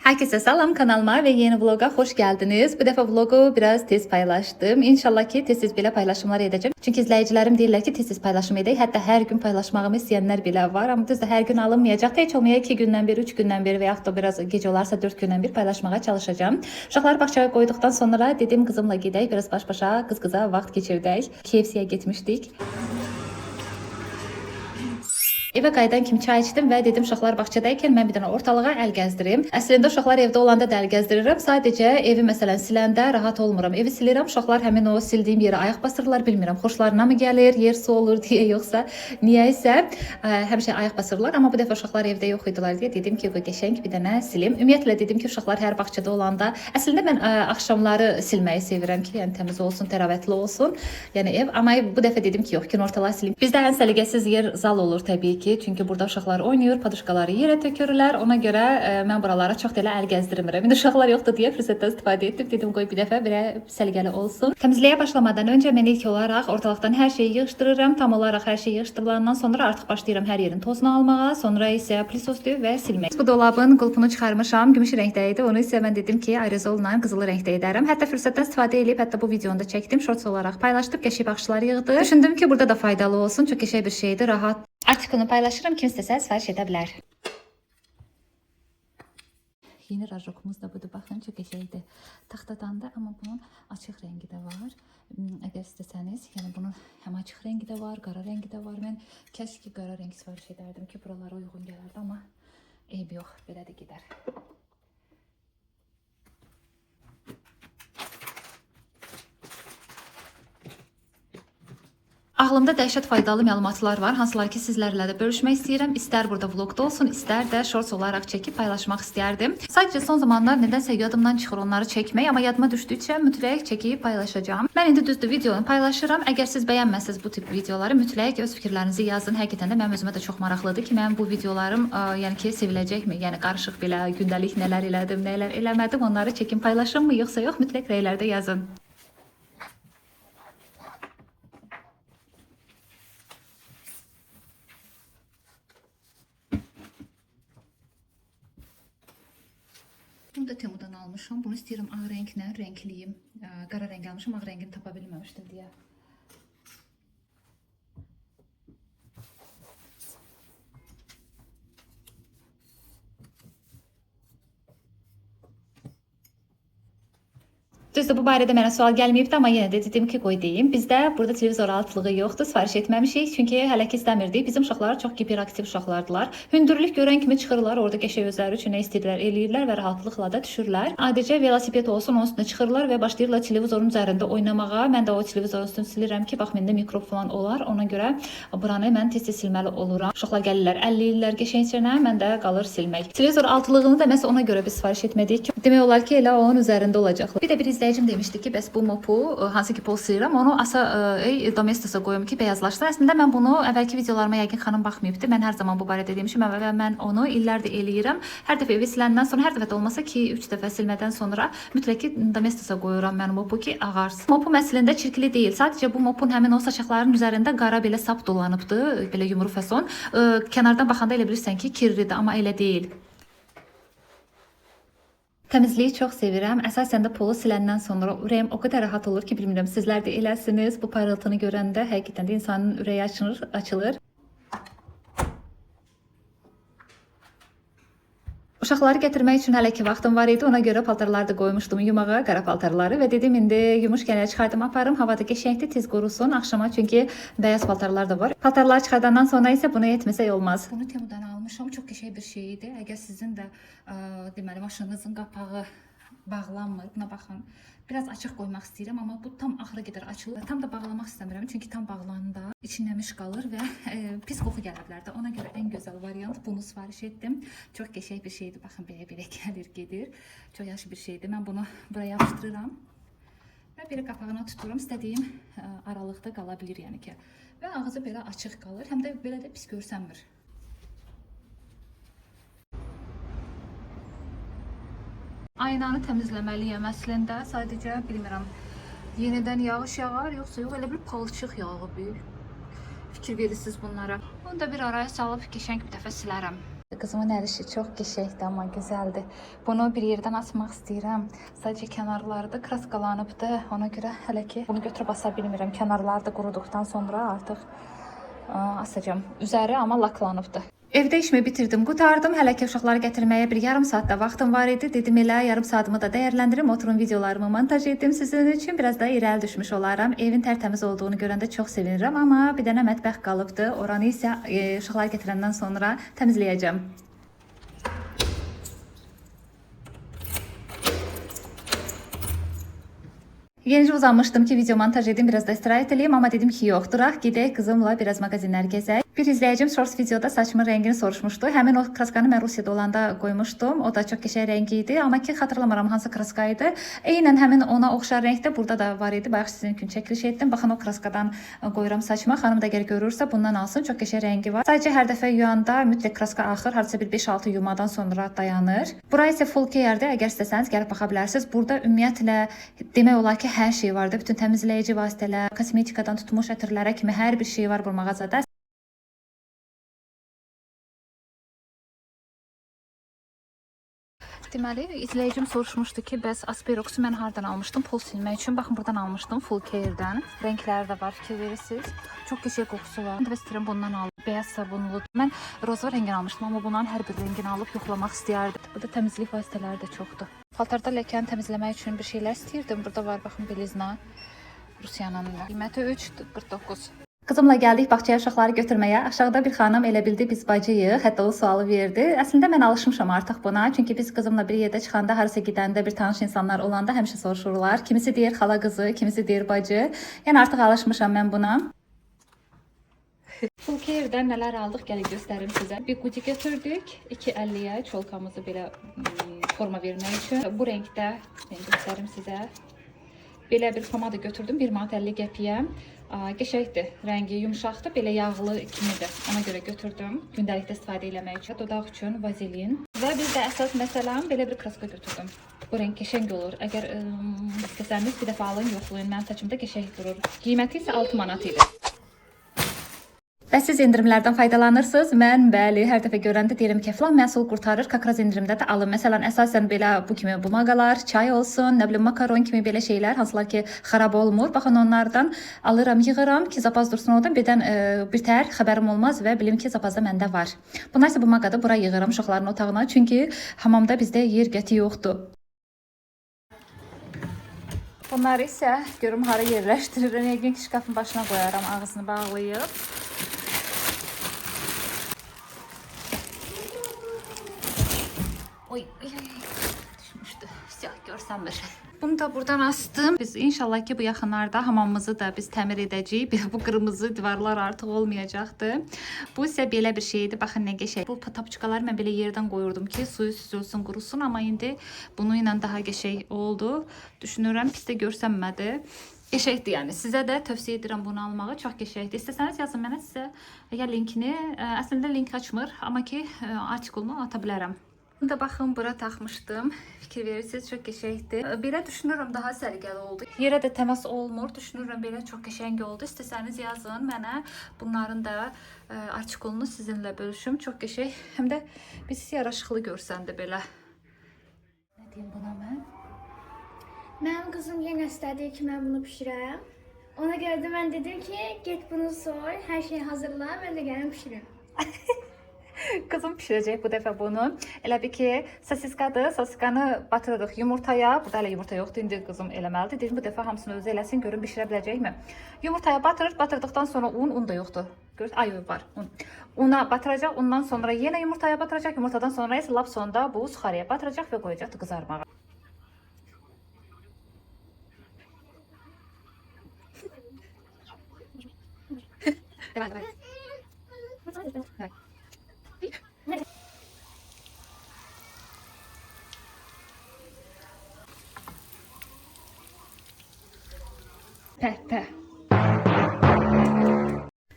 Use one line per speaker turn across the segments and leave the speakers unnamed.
Herkese selam, kanalıma ve yeni vloga hoş geldiniz. Bu defa vlogu biraz tez paylaştım. İnşallah ki tez belə paylaşımlar edeceğim. Çünkü izleyicilerim deyirlər ki tez paylaşım edək. Hatta her gün paylaşmağımı istəyənlər bile var. Ama düzdür her gün alınmayacaq. Heç olmaya 2 gündən bir, 3 gündən bir veya da biraz gece olarsa 4 gündən bir paylaşmaya çalışacağım. Uşaqları bağçaya qoyduqdan sonra dedim kızımla gedək, biraz baş-başa qız-qıza vaxt keçirdək. KFC-yə getmişdik. Evə qayıdan kimi çay içdim və dedim uşaqlar bağçadaykən mən bir dənə ortalığa əl gəzdirim. Əslində uşaqlar evdə olanda da əl gəzdirirəm. Sadəcə evi məsələn siləndə rahat olmuram. Evi silirəm, uşaqlar həmin o sildiyim yerə ayaq basırlar, bilmirəm xoşlarına mı gəlir, yer su olur deyə yoxsa niyə isə həmişə ayaq basırlar. Amma bu dəfə uşaqlar evdə yox idilər deyə dedim ki, bu qəşəng bir dənə silim. Ümumiyyətlə dedim ki, uşaqlar hər bağçada olanda əslində mən axşamları silməyi sevirəm ki, yəni təmiz olsun, təravətli olsun. Yəni ev, amma bu dəfə dedim ki, yox, günortalar silim. Bizdə ən səliqəsiz yer zal olur təbii ki. Çünki burada uşaqlar oynayır, paduşkaları yerə tökürlər. Ona görə mən buralara çox da elə əl gəzdirmirəm. İndi uşaqlar yoxdur deyə fürsətdən istifadə etdim. Dedim qoy bir dəfə belə səliqəli olsun. Təmizliyə başlamadan öncə mən ilk olaraq ortalıqdan hər şeyi yığışdırıram. Tam olaraq hər şey yığışdırılandan sonra artıq başlayıram hər yerin tozunu almağa. Sonra isə plisoslu və silmək. Bu dolabın qulpunu çıxarmışam. Gümüş rəngdə idi. Onu isə mən dedim ki, aerozolla qızılı rəngdə edərəm. Hətta fürsətdən istifadə edib, hətta bu videonu da çəkdim. Shorts olaraq paylaşdım. Qəşəng baxışlar yığdı. Düşündüm ki, burada da faydalı olsun. Çox qəşəng bir şeydir, rahat. Artıq onu paylaşırım. Kim istəsə sifariş edə bilər. Yeni rajokumuz da budur. Baxın, çox qəşəngdir. Taxtadan da, amma bunun açıq rəngi də var. Əgər istəsəniz, yəni bunun həm açıq rəngi də var, qara rəngi də var. Mən kəşki qara rəng sifariş edərdim ki, buralara uyğun gələrdi, amma eyb yox, belə də gedər. Ağlımda dəhşət faydalı məlumatlar var, hansılar ki sizlərlə də bölüşmək istəyirəm. İstər burada vlogda olsun, istər də shorts olaraq çəkib paylaşmaq istərdim. Sadəcə son zamanlar nədənsə yadımdan çıxır onları çəkmək, amma yadıma düşdükcə mütləq çəkib paylaşacağam. Mən indi düzdür videonu paylaşıram. Əgər siz bəyənməsəz bu tip videoları mütləq öz fikirlərinizi yazın. Həqiqətən də mənim özümə də çox maraqlıdır ki, mənim bu videolarım yəni ki seviləcəkmi? Yəni qarışıq belə gündəlik nələr elədim, nələr eləmədim, onları çəkim paylaşımmı yoxsa yox, mütləq rəylərdə yazın. Bunu da Temu'dan almışım. Bunu istəyirəm ağ rənglə rəngliyim. Qara rəng almışım, ağ rəngini tapa bilməmişdim deyə. Düzdür, bu barədə mənə sual gəlməyibdi, amma yenə də dedim ki, qoy deyim. Bizdə burada televizor altlığı yoxdur, sifariş etməmişik. Çünki hələ ki istəmirdik. Bizim uşaqlar çox hiperaktiv uşaqlardılar. Hündürlük görən kimi çıxırlar, orada qəşəng özləri üçün nə istəyirlər, eləyirlər və rahatlıqla da düşürlər. Adicə velosiped olsun, onun üstünə çıxırlar və başlayırlar televizorun üzərində oynamağa. Mən də o televizorun üstünü silirəm ki, bax məndə mikrob falan olar. Ona görə buranı mən tez-tez silməli oluram. Uşaqlar gəlirlər, əlləyirlər qəşəngcənə, mən də qalır silmək. Televizor altlığını da məhz ona görə biz sifariş etmədik ki, demək olar ki, elə onun üzərində olacaqlar. Bir də bir izləyicim demişdi ki, bəs bu mopu hansı ki pol silirəm, onu asa domestos'a qoyum ki, beyazlaşsın. Əslində mən bunu əvvəlki videolarıma yəqin xanım baxmayıbdı. Mən hər zaman bu barədə demişim və mən onu illərdir eləyirəm. Hər dəfə evi siləndən sonra, hər dəfə də olmasa ki, 3 dəfə silmədən sonra mütləq ki domestos'a qoyuram mən mopu ki, ağarsın. Mopum əslində çirkli deyil. Sadəcə bu mopun həmin o saçaqların üzərində qara belə sap dolanıbdı, belə yumru fason. Kənardan baxanda elə bilirsən ki, kirlidir, amma elə deyil. Təmizliyi çox sevirəm. Əsasən də polu siləndən sonra ürəyim o qədər rahat olur ki, bilmirəm sizlər də eləsiniz. Bu parıltını görəndə həqiqətən də insanın ürəyi açılır. Uşaqları gətirmək üçün hələ ki vaxtım var idi. Ona görə paltarları da qoymuşdum yumağa, qara paltarları və dedim indi yumuşkənə çıxardım, aparım. Havada qəşəngdir, tez qurusun axşama, çünki bəyaz paltarlar da var. Paltarları çıxardandan sonra isə bunu etməsək olmaz. Bunu Temu'dan almışam. Çox qəşəng bir şey idi. Əgər sizin də deməli maşınınızın qapağı bağlanmır, buna baxın. Biraz açıq qoymaq istəyirəm, amma bu tam axıra qədər açılır. Tam da bağlamaq istəmirəm, çünki tam bağlananda içinləmiş qalır və pis qoxu gələ bilər də. Ona görə ən gözəl variant bunu sifariş etdim. Çox qəşəng bir şeydir. Baxın, belə gəlir, gedir. Çox yaxşı bir şeydir. Mən bunu buraya yapışdırıram və bir qapağına tuturam. İstədiyim aralıqda qala bilir, yəni ki. Və ağzı belə açıq qalır, həm də belə də pis görsənmir. Aynanı təmizləməliyəm əslində. Sadəcə bilmirəm, yenidən yağış yağar, yoxsa yox, elə bir palçıq yağıb. Fikir verirsiniz bunlara. Bunu da bir araya salıb qəşəng bir dəfə silərəm. Qızımın əlişi çox qəşəngdir, amma gözəldir. Bunu bir yerdən asmaq istəyirəm. Sadəcə kənarları da kraskalanıbdı. Ona görə hələ ki bunu götürüb asa bilmirəm. Kənarları da quruduqdan sonra artıq asacağım. Üzəri amma laklanıbdı. Evdə işimi bitirdim, qutardım. Hələ ki uşaqları gətirməyə bir yarım saat da vaxtım var idi. Dedim elə yarım saatımı da dəyərləndirim, oturum videolarımı montaj etdim sizin üçün. Biraz da irəli düşmüş olaram. Evin tərtəmiz olduğunu görəndə çox sevinirəm, amma bir dənə mətbəx qalıbdı. Oranı isə uşaqlar gətirəndən sonra təmizləyəcəm. Yenicə uzanmışdım ki, video montaj edim, biraz da istirahət edeyim, amma dedim ki, yox, duraq, gedək qızımla biraz mağazinlər gəzək. Bir izləyicim shorts videoda saçımın rəngini soruşmuşdu. Həmin o kraskanı mən Rusiyada olanda qoymuşdum. O da çox qəşəng rəngi idi, amma ki xatırlamıram hansı kraska idi. Eynən həmin ona oxşar rəngdə burada da var idi. Bayaq sizin üçün çəkiliş etdim. Baxın o kraskadan qoyuram saçıma. Xanım da əgər görürsə bundan alsın. Çox qəşəng rəngi var. Sadəcə hər dəfə yuyanda mütləq kraska axır. Hardasa bir 5-6 yumadan sonra dayanır. Bura isə full care-dir. Əgər istəsəniz gəlib baxa bilərsiniz. Burada ümumiyyətlə demək olar ki, hər şey vardı. Bütün təmizləyici vasitələr, kosmetikadan tutmuş ətirlərə kimi hər bir şey var bu mağazada. Deməli, izləyicim soruşmuşdu ki, bəs Asperoxu mən hardan almışdım pul silmək üçün? Baxın, buradan almışdım, Full Care-dən. Rəngləri də var, fikir verirsiniz. Çox qəşəng qoxusu var. Və istəyirəm bundan alım. Beyaz sabunlu. Mən roza rəngini almışdım, amma bunların hər bir rəngini alıb yoxlamaq istəyərdim. Burada təmizlik vasitələri də çoxdur. Paltarda ləkəni təmizləmək üçün bir şeylər istəyirdim. Burada var, baxın, Belizna. Rusiyanın qiyməti 3.49. Qızımla gəldik bağçaya uşaqları götürməyə. Aşağıda bir xanım elə bildi biz bacıyıq. Hətta o sualı verdi. Əslində mən alışmışam artıq buna. Çünki biz qızımla bir yerdə çıxanda, harasa gedəndə bir tanış insanlar olanda həmişə soruşurlar. Kimisi deyir xala qızı, kimisi deyir bacı. Yəni artıq alışmışam mən buna. Full Care-dən nələr aldıq gəlin göstərim sizə. Bir qutu götürdük. 2.50-yə çolkamızı belə forma vermək üçün. Bu rəngdə göstərim sizə. Belə bir pomada götürdüm. 1 manat 50 qəpiyə. Qəşəngdir. Rəngi yumşaqdır. Belə yağlı kimidir. Ona görə götürdüm. Gündəlikdə istifadə eləmək üçün. Dodaq üçün vazelin. Və bir də əsas məsələm belə bir kraska götürdüm. Bu rəng qəşəng olur. Əgər istəsəniz bir dəfə alın, yoxlayın. Mənim saçımda qəşəng durur. Qiyməti isə 6 manat idi. Və siz endirimlərdən faydalanırsınız. Mən bəli, hər dəfə görəndə deyirəm ki, falan məhsul qurtarır, kakraz endirimdə də alın. Məsələn, əsasən belə bu kimi bumagalar, çay olsun, nə bilim makaron kimi belə şeylər, hansılar ki, xarab olmur. Baxın onlardan alıram, yığıram ki, zapaz dursun oradan. Birdən bitər, xəbərim olmaz və bilim ki, zapazda məndə var. Bunlar isə bumagada bura yığıram uşaqların otağına, çünki hamamda bizdə yer qəti yoxdur. Bunları isə görüm hara yerləşdirirəm. Yəqin ki, şkafın başına qoyaram, ağzını bağlayıb. Oy, düşmüşdü. Siyah görsənmir. Bunu da buradan astım. Biz inşallah ki bu yaxınlarda hamamımızı da biz təmir edəcəyik. Bu qırmızı divarlar artıq olmayacaqdı. Bu isə belə bir şeydir. Baxın nə qəşəng. Bu tapçıqaları mən belə yerdən qoyurdum ki, suyu süzülsün, qurusun. Amma indi bunu ilə daha qəşəng oldu. Düşünürəm, pis də görsənmədi. Qəşəngdir yəni. Sizə də tövsiyə edirəm bunu almağı. Çox qəşəngdir. İstəsəniz yazın mənə sizə ya linkini. Əslində link açmır, amma ki artikulunu ata bilərəm. Bunu da baxın, bura taxmışdım. Fikir verirsiniz, çox qəşəngdir. Belə düşünürəm, daha səliqəli oldu. Yerə də təmas olmur. Düşünürəm, belə çox qəşəng oldu. İstəsəniz yazın mənə. Bunların da artikulunu sizinlə bölüşüm. Çox qəşəng. Həm də biz yaraşıqlı görsəndə belə. Nə deyim buna mən?
Mənim qızım yenə istədi ki, mən bunu bişirəm. Ona görə də mən dedim ki, get bunu soy, hər şey hazırla, mən də gələm bişirim.
Qızım pişirəcək bu dəfə bunu. Elə bir ki, sosiskadır. Sosiskanı batırırıq yumurtaya. Burada hələ yumurta yoxdur. İndi qızım eləməlidir. Dedim bu dəfə hamısını özü eləsin, görün bişirə biləcəkmi? Yumurtaya batırır. Batırdıqdan sonra un da yoxdur. Görürsünüz, ay var un. Una batıracaq. Ondan sonra yenə yumurtaya batıracaq. Yumurtadan sonra isə lap sonda bu suxariyə batıracaq və qoyacaqdır qızarmağa. Peh.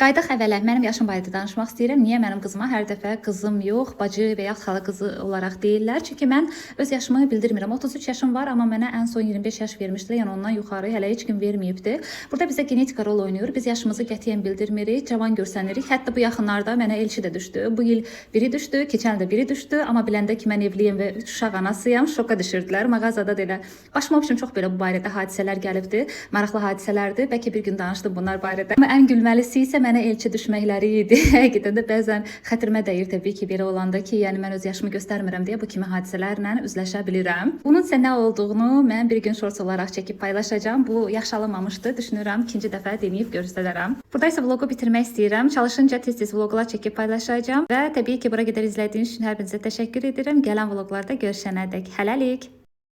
Qaydaq əvvələ mənim yaşım barədə danışmaq istəyirəm. Niyə mənim qızıma hər dəfə qızım yox, bacı və ya xala qızı olaraq deyirlər? Çünki mən öz yaşımı bildirmirəm. 33 yaşım var, amma mənə ən son 25 yaş vermişdilər. Yəni ondan yuxarı hələ heç kim verməyibdi. Burada bizə genetika rol oynayır. Biz yaşımızı qətiyyən bildirmirik, cavan görsənirik. Hətta bu yaxınlarda mənə elçi də düşdü. Bu il biri düşdü, keçən il biri düşdü, amma biləndə ki mən evliyəm və 3 uşaq anasıyam, şoka düşürdülər. Mağazada da elə başıma üçün çox belə bu barədə hadisələr gəlibdi. Maraqlı hadisələrdir. Bəlkə bir gün danışdım bunlar barədə. Amma ən gülməlisi isə mənə elçi düşməkləri idi. Həqiqətən də bəzən xətrimə dəyir təbii ki, belə olanda ki, yəni mən öz yaşımı göstərmirəm deyə bu kimi hadisələrlə üzləşə bilirəm. Bunun isə nə olduğunu mən bir gün shorts olaraq çəkib paylaşacağam. Bu yaxşılamamışdı. Düşünürəm ikinci dəfə denəyib göstərərəm. Burada isə vloqu bitirmək istəyirəm. Çalışınca tez-tez vloqlar çəkib paylaşacağam və təbii ki, bura qədər izlədiyiniz üçün hər birinizə təşəkkür edirəm. Gələn vloqlarda görüşənədək hələlik.